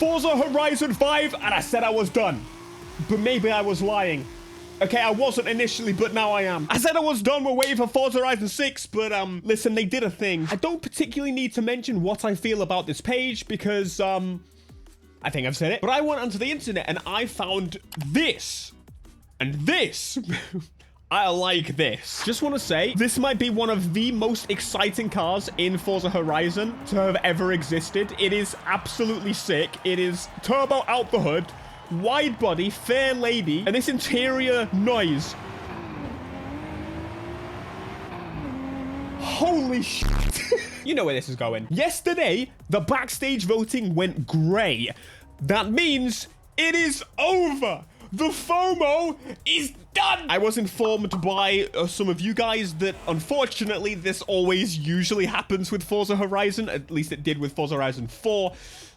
Forza Horizon 5, and I said I was done. But maybe I was lying. Okay, I wasn't initially, but now I am. I said I was done. We're waiting for Forza Horizon 6, but listen, they did a thing. I don't particularly need to mention what I feel about this page because I think I've said it. But I went onto the internet and I found this. And this. I like this. Just want to say, this might be one of the most exciting cars in Forza Horizon to have ever existed. It is absolutely sick. It is turbo out the hood, wide body, fair lady, and this interior noise. Holy shit. You know where this is going. Yesterday, the backstage voting went grey. That means it is over. The FOMO is done. I was informed by some of you guys that unfortunately this always usually happens with Forza Horizon. At least it did with Forza Horizon 4.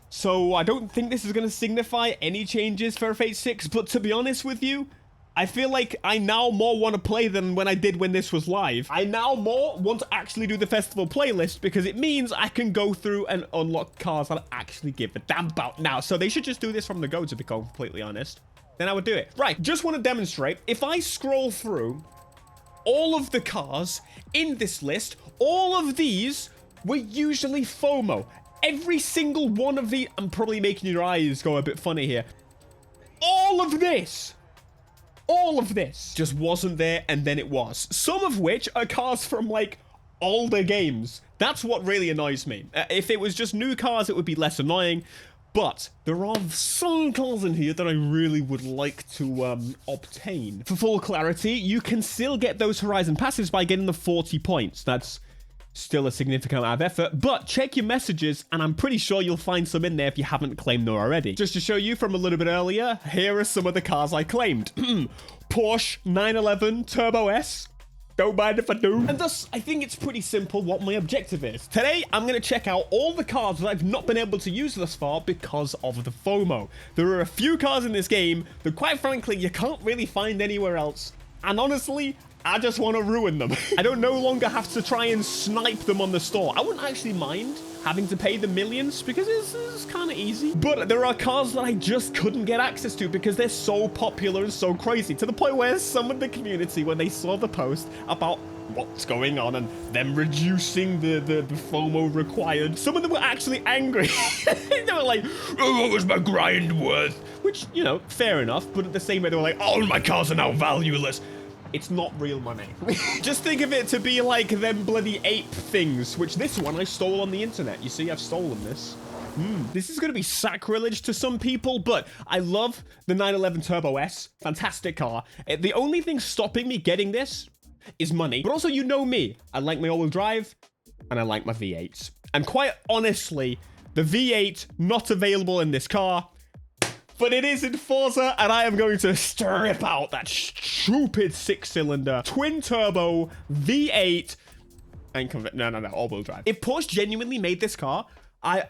So I don't think this is going to signify any changes for F8 6. But to be honest with you, I feel like I now more want to play than when I did when this was live. I now more want to actually do the festival playlist because it means I can go through and unlock cars that I actually give a damn about now. So they should just do this from the go, to be completely honest. Then I would do it. Right, just want to demonstrate. If I scroll through all of the cars in this list, all of these were usually FOMO. Every single one of the... I'm probably making your eyes go a bit funny here. All of this just wasn't there, and then it was. Some of which are cars from, like, older games. That's what really annoys me. If it was just new cars, it would be less annoying. But there are some cars in here that I really would like to obtain. For full clarity, you can still get those Horizon passes by getting the 40 points. That's still a significant amount of effort, but check your messages, and I'm pretty sure you'll find some in there if you haven't claimed them already. Just to show you from a little bit earlier, here are some of the cars I claimed. Porsche 911 Turbo S. Don't mind if I do. And thus, I think it's pretty simple what my objective is. Today, I'm going to check out all the cars that I've not been able to use thus far because of the FOMO. There are a few cars in this game that, quite frankly, you can't really find anywhere else. And honestly, I just want to ruin them. I don't no longer have to try and snipe them on the store. I wouldn't actually mind having to pay the millions because it's kind of easy. But there are cars that I just couldn't get access to because they're so popular and so crazy, to the point where some of the community, when they saw the post about what's going on and them reducing the FOMO required, some of them were actually angry. They were like, oh, what was my grind worth? Which, you know, fair enough. But at the same way, they were like, all my cars are now valueless. It's not real money. Just think of it to be like them bloody ape things, which this one I stole on the internet. You see, I've stolen this. This is going to be sacrilege to some people, but I love the 911 Turbo S. Fantastic car. The only thing stopping me getting this is money. But also, you know me. I like my all-wheel drive, and I like my V8s. And quite honestly, the V8 not available in this car, but it is in Forza, and I am going to strip out that stupid 6-cylinder twin-turbo V8 and no, all-wheel drive. If Porsche genuinely made this car, it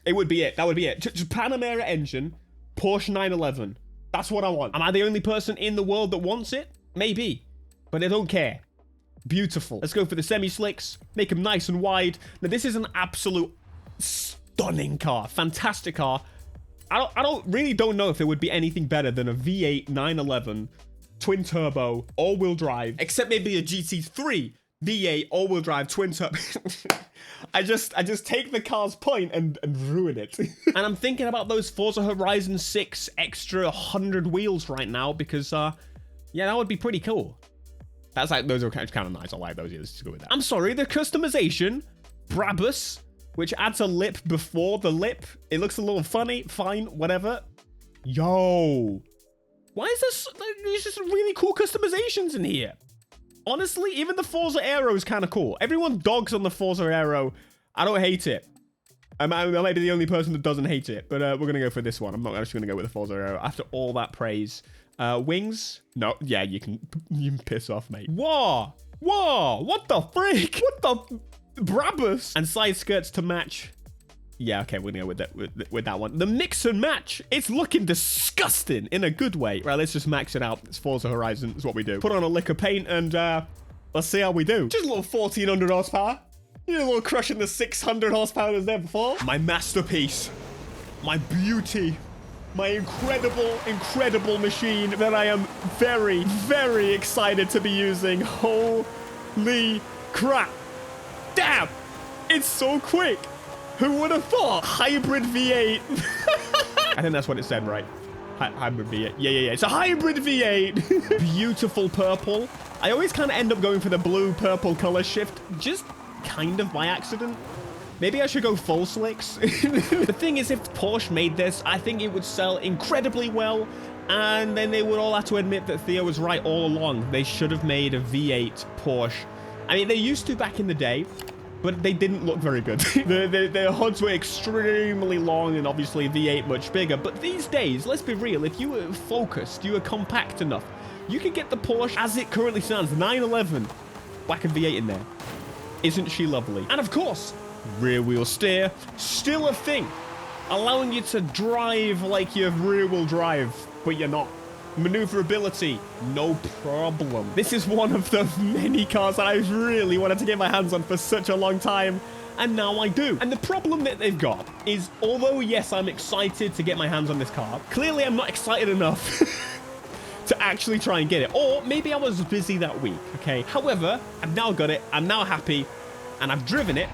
would be it. That would be it. Just Panamera engine, Porsche 911. That's what I want. Am I the only person in the world that wants it? Maybe, but I don't care. Beautiful. Let's go for the semi-slicks. Make them nice and wide. Now, this is an absolute stunning car. Fantastic car. I really don't know if there would be anything better than a V8 911 twin turbo all-wheel drive, except maybe a GT3 V8 all-wheel drive twin turbo. I just take the car's point and ruin it. And I'm thinking about those Forza Horizon 6 extra 100 wheels right now because yeah, that would be pretty cool. That's like, those are kind of nice. I like those. Let's just go with that. I'm sorry, the customization, Brabus, which adds a lip before the lip. It looks a little funny. Fine, whatever. Yo. Why is this? There's just really cool customizations in here. Honestly, even the Forza Aero is kind of cool. Everyone dogs on the Forza Aero. I don't hate it. I might be the only person that doesn't hate it, but we're going to go for this one. I'm not actually going to go with the Forza Aero after all that praise. Wings? No. Yeah, you can piss off, mate. Whoa. Whoa. What the freak? What the... Brabus and side skirts to match. Yeah, okay, we're gonna go with that one. The mix and match. It's looking disgusting in a good way. Right, let's just max it out. It's Forza Horizon. That's what we do. Put on a lick of paint and let's see how we do. Just a little 1400 horsepower. You know, a little crushing the 600 horsepower that was there before. My masterpiece. my beauty, my incredible machine that I am very excited to be using. Holy crap. Damn, it's so quick. Who would have thought? Hybrid V8. I think that's what it said, right? Hybrid V8. Yeah. It's a hybrid V8. Beautiful purple. I always kind of end up going for the blue-purple color shift, just kind of by accident. Maybe I should go full slicks. The thing is, if Porsche made this, I think it would sell incredibly well, and then they would all have to admit that Theo was right all along. They should have made a V8 Porsche. I mean, they used to back in the day, but they didn't look very good. Their hoods were extremely long, and obviously V8 much bigger. But these days, let's be real, if you were focused, you were compact enough, you could get the Porsche as it currently stands, 911, whack a V8 in there. Isn't she lovely? And of course, rear wheel steer, still a thing, allowing you to drive like you're rear wheel drive, but you're not. Maneuverability, no problem. This is one of the many cars that I've really wanted to get my hands on for such a long time, and now I do. And the problem that they've got is, although yes, I'm excited to get my hands on this car, clearly I'm not excited enough to actually try and get it. Or maybe I was busy that week, okay? However, I've now got it, I'm now happy, and I've driven it.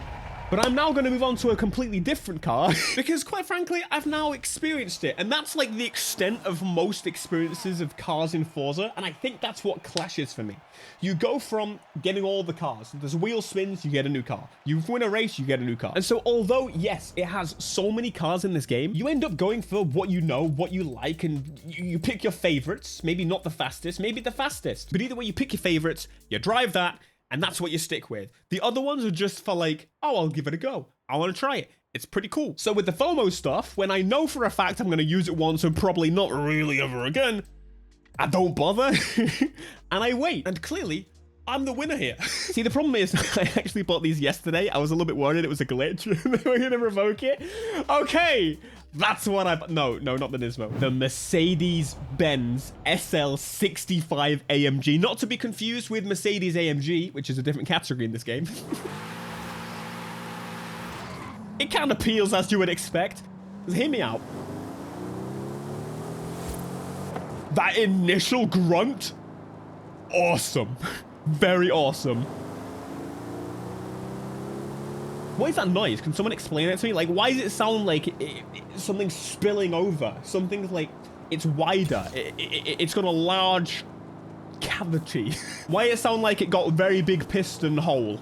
But I'm now going to move on to a completely different car because, quite frankly, I've now experienced it. And that's like the extent of most experiences of cars in Forza. And I think that's what clashes for me. You go from getting all the cars. There's wheel spins, you get a new car. You win a race, you get a new car. And so although, yes, it has so many cars in this game, you end up going for what you know, what you like, and you pick your favorites. Maybe not the fastest, maybe the fastest. But either way, you pick your favorites, you drive that, and that's what you stick with. The other ones are just for like, oh, I'll give it a go. I want to try it. It's pretty cool. So with the FOMO stuff, when I know for a fact I'm going to use it once and probably not really ever again, I don't bother. And I wait. And clearly, I'm the winner here. See, the problem is I actually bought these yesterday. I was a little bit worried it was a glitch. They were going to revoke it. Okay. That's what I... No, not the Nismo. The Mercedes-Benz SL65 AMG. Not to be confused with Mercedes AMG, which is a different category in this game. It kind of peels as you would expect. Just hear me out. That initial grunt. Awesome. Very awesome. What is that noise? Can someone explain it to me? Like, why does it sound like something's spilling over? Something's like, it's wider. It's got a large cavity. Why does it sound like it got a very big piston hole?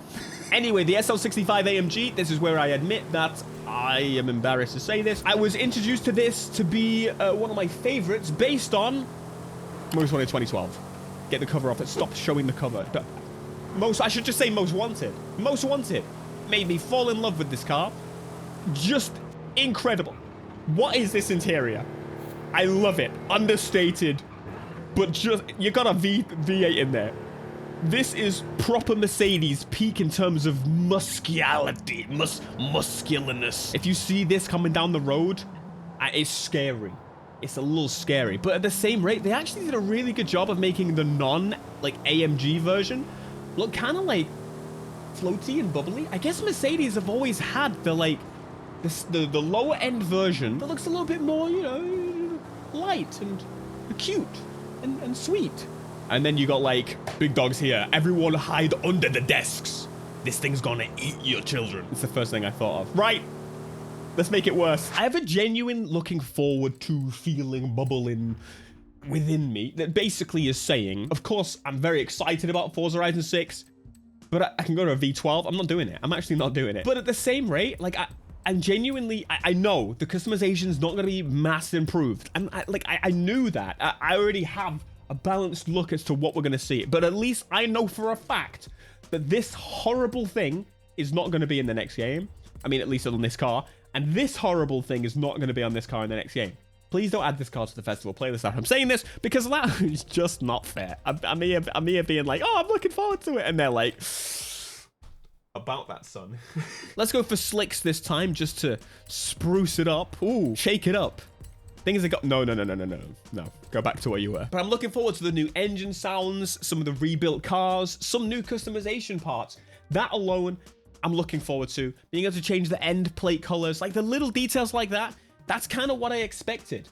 Anyway, the SL65 AMG, this is where I admit that I am embarrassed to say this. I was introduced to this to be one of my favorites based on Most Wanted 2012. Get the cover off it. Stop showing the cover. I should just say Most Wanted. Most Wanted made me fall in love with this car. Just incredible. What is this interior? I love it. Understated, but just, you got a V8 in there. This is proper Mercedes peak in terms of muscularity, muscularness. If you see this coming down the road, it's scary. It's a little scary, but at the same rate, they actually did a really good job of making the AMG version look kind of like floaty and bubbly. I guess Mercedes have always had the lower end version that looks a little bit more, you know, light and cute and sweet. And then you got like big dogs here. Everyone hide under the desks. This thing's gonna eat your children. It's the first thing I thought of. Right. Let's make it worse. I have a genuine looking forward to feeling bubbling within me that basically is saying, of course, I'm very excited about Forza Horizon 6, but I can go to a V12. I'm not doing it. I'm actually not doing it. But at the same rate, like I'm genuinely, I know the customization is not going to be mass improved. And I knew that. I already have a balanced look as to what we're going to see. But at least I know for a fact that this horrible thing is not going to be in the next game. I mean, at least on this car. And this horrible thing is not going to be on this car in the next game. Please don't add this car to the festival playlist after I'm saying this, because that is just not fair. I'm here being like, oh, I'm looking forward to it. And they're like, about that, son. Let's go for slicks this time, just to spruce it up. Ooh, shake it up. Things that got... No. Go back to where you were. But I'm looking forward to the new engine sounds, some of the rebuilt cars, some new customization parts. That alone, I'm looking forward to. Being able to change the end plate colors, like the little details like that. That's kind of what I expected.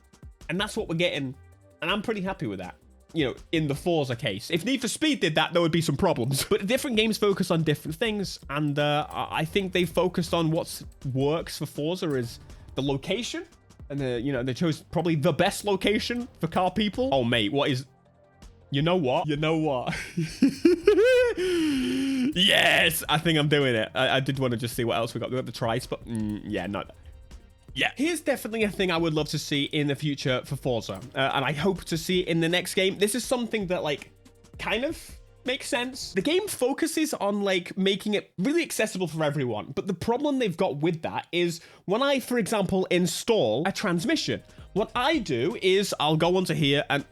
And that's what we're getting. And I'm pretty happy with that. You know, in the Forza case. If Need for Speed did that, there would be some problems. But different games focus on different things. And I think they focused on what works for Forza is the location. And, you know, they chose probably the best location for car people. Oh, mate, what is... You know what? You know what? Yes! I think I'm doing it. I did want to just see what else we got. We got the Trice, but yeah, no. Yeah, here's definitely a thing I would love to see in the future for Forza. And I hope to see it in the next game. This is something that, like, kind of makes sense. The game focuses on, like, making it really accessible for everyone. But the problem they've got with that is when I, for example, install a transmission, what I do is I'll go onto here and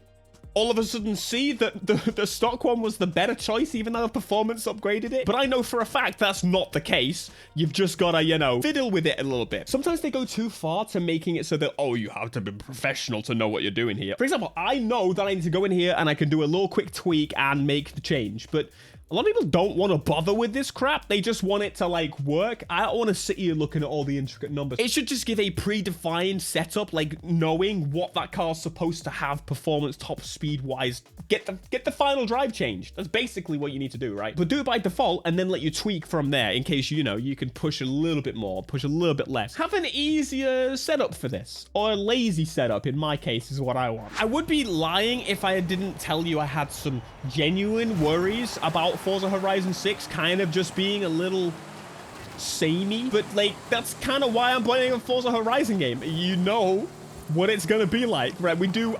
all of a sudden see that the stock one was the better choice, even though the performance upgraded it. But I know for a fact that's not the case. You've just got to, you know, fiddle with it a little bit. Sometimes they go too far to making it so that, oh, you have to be professional to know what you're doing here. For example, I know that I need to go in here and I can do a little quick tweak and make the change. But a lot of people don't want to bother with this crap. They just want it to, like, work. I don't want to sit here looking at all the intricate numbers. It should just give a predefined setup, like knowing what that car's supposed to have performance, top speed wise. Get the final drive change. That's basically what you need to do, right? But do it by default and then let you tweak from there in case, you know, you can push a little bit more, push a little bit less. Have an easier setup for this, or a lazy setup in my case is what I want. I would be lying if I didn't tell you I had some genuine worries about Forza Horizon 6 kind of just being a little samey, but like that's kind of why I'm playing a Forza Horizon game. You know what it's gonna be like, right? We do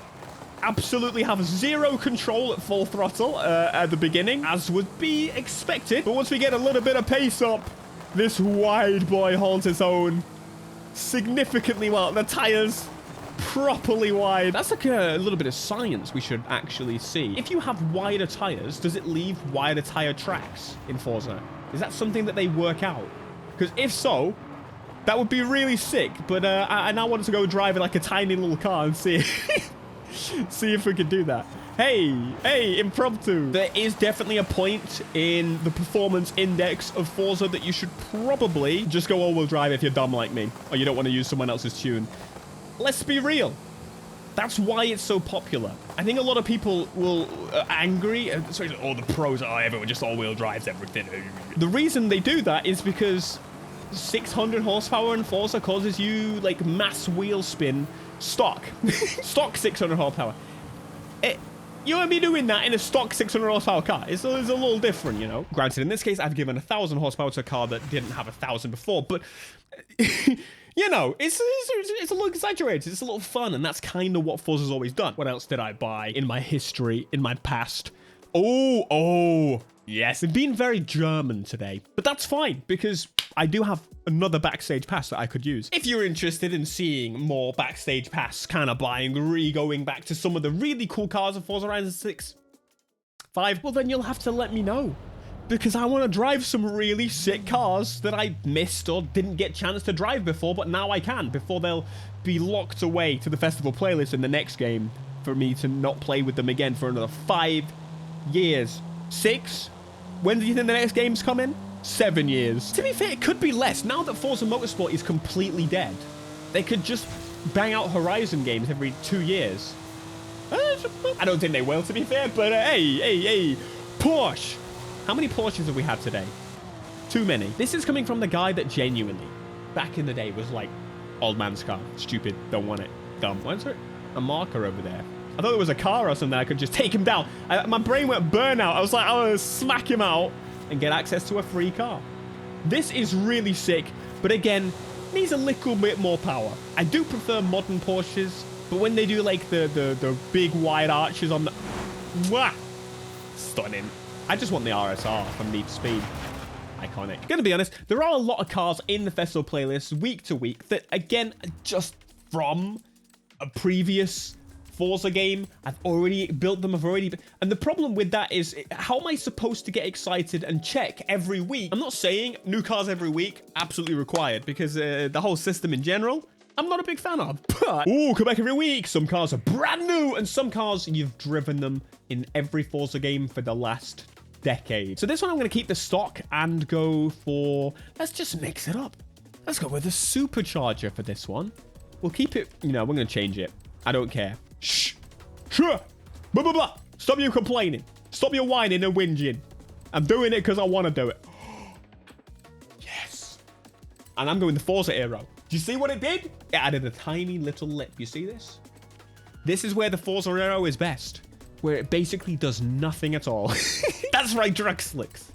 absolutely have zero control at full throttle at the beginning, as would be expected, but once we get a little bit of pace up, this wide boy holds its own significantly well. The tires properly wide. That's like a little bit of science we should actually see. If you have wider tires, does it leave wider tire tracks in Forza? Is that something that they work out? Because if so, that would be really sick. But I now want to go drive in like a tiny little car and see see if we can do that. Hey, impromptu. There is definitely a point in the performance index of Forza that you should probably just go all-wheel drive if you're dumb like me, or you don't want to use someone else's tune. Let's be real. That's why it's so popular. I think a lot of people will angry. Sorry, all the pros are everyone just all-wheel drives everything. The reason they do that is because 600 horsepower in Forza causes you like mass wheel spin stock. Stock 600 horsepower. You won't be doing that in a stock 600 horsepower car. It's a little different, you know. Granted, in this case, I've given 1,000 horsepower to a car that didn't have 1,000 before, but you know, it's a little exaggerated. It's a little fun, and that's kind of what Forza's always done. What else did I buy in my history, in my past? Oh, yes. I've been very German today, but that's fine because I do have another Backstage pass that I could use. If you're interested in seeing more Backstage pass kind of buying, going back to some of the really cool cars of Forza Horizon 6, 5, well, then you'll have to let me know. Because I want to drive some really sick cars that I missed or didn't get a chance to drive before, but now I can, before they'll be locked away to the festival playlist in the next game for me to not play with them again for another 5 years. 6? When do you think the next game's coming? 7 years. To be fair, it could be less. Now that Forza Motorsport is completely dead, they could just bang out Horizon games every 2 years. I don't think they will, to be fair, but hey, Porsche. How many Porsches have we had today? Too many. This is coming from the guy that genuinely, back in the day, was like, old man's car. Stupid. Don't want it. Dumb. Why is there a marker over there? I thought it was a car or something. I could just take him down. My brain went burnout. I was like, I want to smack him out and get access to a free car. This is really sick, but again, needs a little bit more power. I do prefer modern Porsches, but when they do like the big wide arches on the... Mwah! Stunning. I just want the RSR from Need for Speed. Iconic. Gonna be honest, there are a lot of cars in the festival playlist week to week that, again, are just from a previous Forza game. I've already built them. And the problem with that is, how am I supposed to get excited and check every week? I'm not saying new cars every week, absolutely required, because the whole system in general, I'm not a big fan of. But, come back every week. Some cars are brand new, and some cars, you've driven them in every Forza game for the last decade. So this one I'm going to keep the stock and go for, let's just mix it up. Let's go with a supercharger for this one. We'll keep it, you know, we're going to change it. I don't care. Shh. Sure. Blah, blah, blah. Stop you complaining. Stop your whining and whinging. I'm doing it because I want to do it. Yes. And I'm going the Forza Aero. Do you see what it did? It added a tiny little lip. You see this? This is where the Forza Aero is best. Where it basically does nothing at all. That's right, drag slicks.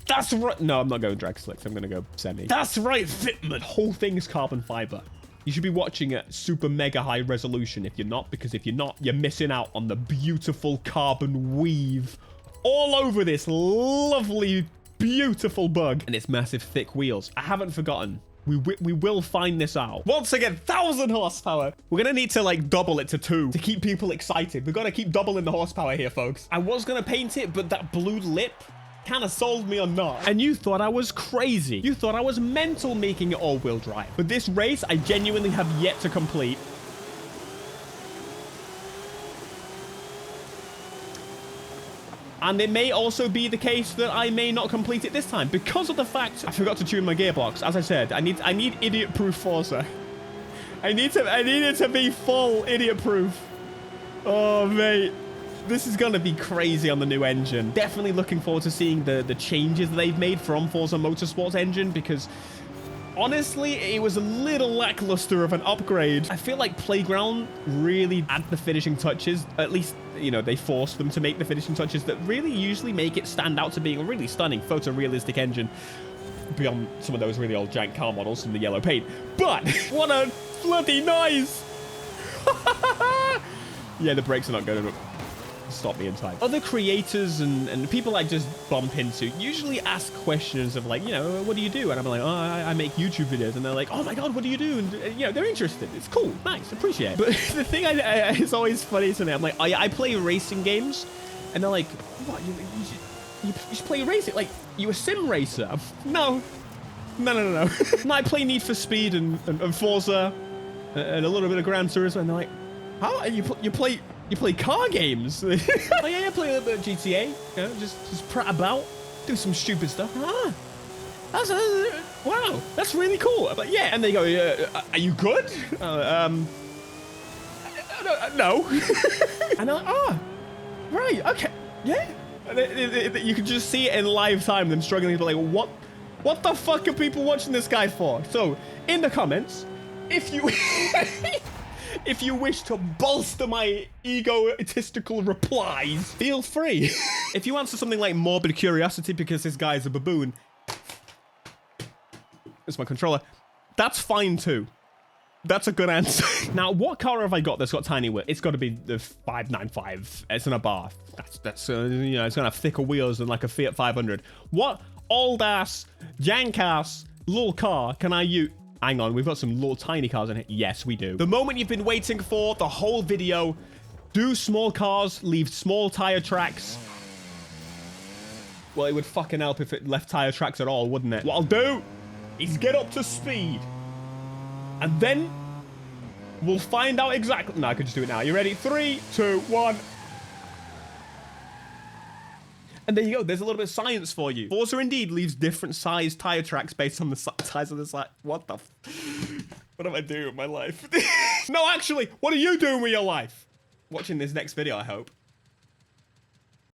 That's right. No, I'm not going drag slicks. I'm going to go semi. That's right, Fitment. Whole thing is carbon fiber. You should be watching at super mega high resolution if you're not, because if you're not, you're missing out on the beautiful carbon weave all over this lovely, beautiful bug and its massive thick wheels. I haven't forgotten. We will find this out. Once again, 1,000 horsepower. We're going to need to like double it to 2 to keep people excited. We've got to keep doubling the horsepower here, folks. I was going to paint it, but that blue lip kind of sold me or not. And you thought I was crazy. You thought I was mental making it all-wheel drive. But this race, I genuinely have yet to complete. And it may also be the case that I may not complete it this time because of the fact I forgot to tune my gearbox. As I said, I need idiot-proof Forza. I need it to be full idiot-proof. Oh, mate. This is going to be crazy on the new engine. Definitely looking forward to seeing the changes they've made from Forza Motorsport's engine because honestly, it was a little lackluster of an upgrade. I feel like Playground really add the finishing touches. At least, you know, they force them to make the finishing touches that really usually make it stand out to being a really stunning photorealistic engine beyond some of those really old giant car models in the yellow paint. But what a bloody noise! Yeah, the brakes are not good enough. Stop me in time. Other creators and people I just bump into usually ask questions of like, you know, what do you do? And I'm like, oh, I make YouTube videos. And they're like, oh my God, what do you do? And, you know, they're interested. It's cool. Nice. Appreciate it. But the thing it's always funny to me. I'm like, I play racing games. And they're like, what? You just play racing? Like, you a sim racer? No. No. No, I play Need for Speed and Forza and a little bit of Gran Turismo. And they're like, how? You play car games? Oh yeah, I play a little bit of GTA. You know, just prat about, do some stupid stuff. Ah, wow, that's really cool. I'm like, yeah, and they go, are you good? No. And I'm like, oh, right, okay, yeah. You can just see it in live time, them struggling to be like, what the fuck are people watching this guy for? So, in the comments, if you... If you wish to bolster my egotistical replies, feel free. If you answer something like morbid curiosity because this guy's a baboon, it's my controller, that's fine too. That's a good answer. Now, what car have I got that's got tiny wheels? It's got to be the 595. It's in a bar. That's you know, it's gonna have thicker wheels than like a Fiat 500. What old ass, jank ass little car can I use? Hang on, we've got some little tiny cars in here. Yes, we do. The moment you've been waiting for the whole video. Do small cars leave small tire tracks? Well, it would fucking help if it left tire tracks at all, wouldn't it? What I'll do is get up to speed. And then we'll find out exactly. No, I could just do it now. You ready? 3, 2, 1. And there you go. There's a little bit of science for you. Forza indeed leaves different size tire tracks based on the size of the side. What the? What am I doing with my life? No, actually, what are you doing with your life? Watching this next video, I hope.